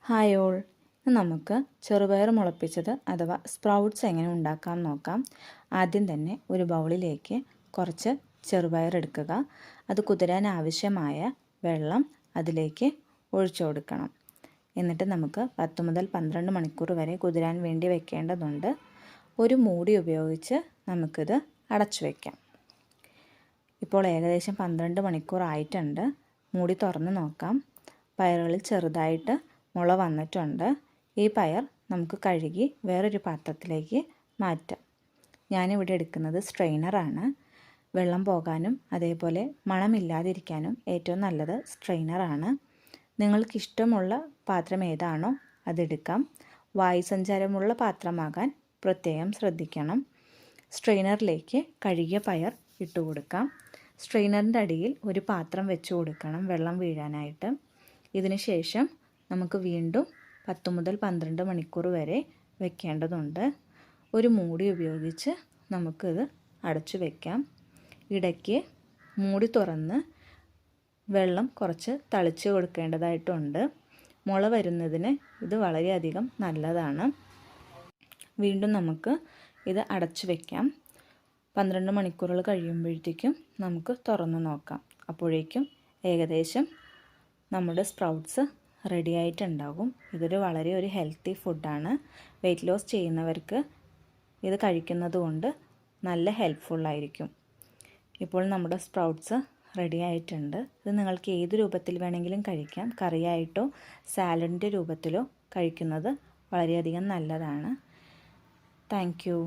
Hi all, ഇന്ന് നമുക്ക് ചെറുപയർ മുളപ്പിച്ചത് അഥവാ സ്പ്രൗട്ട്സ് എങ്ങനെ ഉണ്ടാക്കാം നോക്കാം. ആദ്യം തന്നെ ഒരു ബൗളിലേക്ക് കുറച്ച് ചെറുപയർ എടുക്കുക. അത് കുതിരാൻ ആവശ്യമായ വെള്ളം അതിലേക്ക് ഒഴിച്ചു കൊടുക്കണം. എന്നിട്ട് നമുക്ക് 10 മുതൽ 12 മണിക്കൂർ വരെ കുതിരാൻ വേണ്ടി വെക്കേണ്ടതുണ്ട്. ഒരു മൂടി ഉപയോഗിച്ച് നമുക്കിത് അടച്ചു വയ്ക്കാം. ഇപ്പോൾ ഏകദേശം 12 മണിക്കൂർ ആയിട്ടുണ്ട്. മൂടി തുറന്ന് നോക്കാം. പയറുകളിൽ ചെറുതായിട്ട് മുള വന്നിട്ടുണ്ട്. ഈ പയർ നമുക്ക് കഴുകി വേറൊരു പാത്രത്തിലേക്ക് മാറ്റാം. ഞാനിവിടെ എടുക്കുന്നത് സ്ട്രെയിനറാണ്. വെള്ളം പോകാനും അതേപോലെ മണമില്ലാതിരിക്കാനും ഏറ്റവും നല്ലത് സ്ട്രെയിനറാണ്. നിങ്ങൾക്കിഷ്ടമുള്ള പാത്രം ഏതാണോ അതെടുക്കാം. വായുസഞ്ചാരമുള്ള പാത്രമാകാൻ പ്രത്യേകം ശ്രദ്ധിക്കണം. സ്ട്രെയിനറിലേക്ക് കഴുകിയ പയർ ഇട്ട് കൊടുക്കാം. സ്ട്രെയിനറിൻ്റെ അടിയിൽ ഒരു പാത്രം വെച്ച് കൊടുക്കണം വെള്ളം വീഴാനായിട്ട്. ഇതിന് ശേഷം നമുക്ക് വീണ്ടും 10 മുതൽ 12 മണിക്കൂർ വരെ വെക്കേണ്ടതുണ്ട്. ഒരു മൂടി ഉപയോഗിച്ച് നമുക്കിത് അടച്ചു വയ്ക്കാം. ഇടയ്ക്ക് മൂടി തുറന്ന് വെള്ളം കുറച്ച് തളിച്ച് കൊടുക്കേണ്ടതായിട്ടുണ്ട്. മുള വരുന്നതിന് ഇത് വളരെയധികം നല്ലതാണ്. വീണ്ടും നമുക്ക് ഇത് അടച്ചു വയ്ക്കാം. 12 മണിക്കൂറുകൾ കഴിയുമ്പോഴത്തേക്കും നമുക്ക് തുറന്ന് നോക്കാം. അപ്പോഴേക്കും ഏകദേശം നമ്മുടെ സ്പ്രൗട്ട്സ് റെഡി ആയിട്ടുണ്ടാകും. ഇതൊരു വളരെ ഹെൽത്തി ഫുഡാണ്. വെയിറ്റ് ലോസ് ചെയ്യുന്നവർക്ക് ഇത് കഴിക്കുന്നത് കൊണ്ട് നല്ല ഹെൽപ്ഫുള്ളായിരിക്കും. ഇപ്പോൾ നമ്മുടെ സ്പ്രൗട്ട്സ് റെഡി ആയിട്ടുണ്ട്. ഇത് നിങ്ങൾക്ക് ഏത് രൂപത്തിൽ വേണമെങ്കിലും കഴിക്കാം. കറിയായിട്ടോ സാലഡിൻ്റെ രൂപത്തിലോ കഴിക്കുന്നത് വളരെയധികം നല്ലതാണ്. Thank you.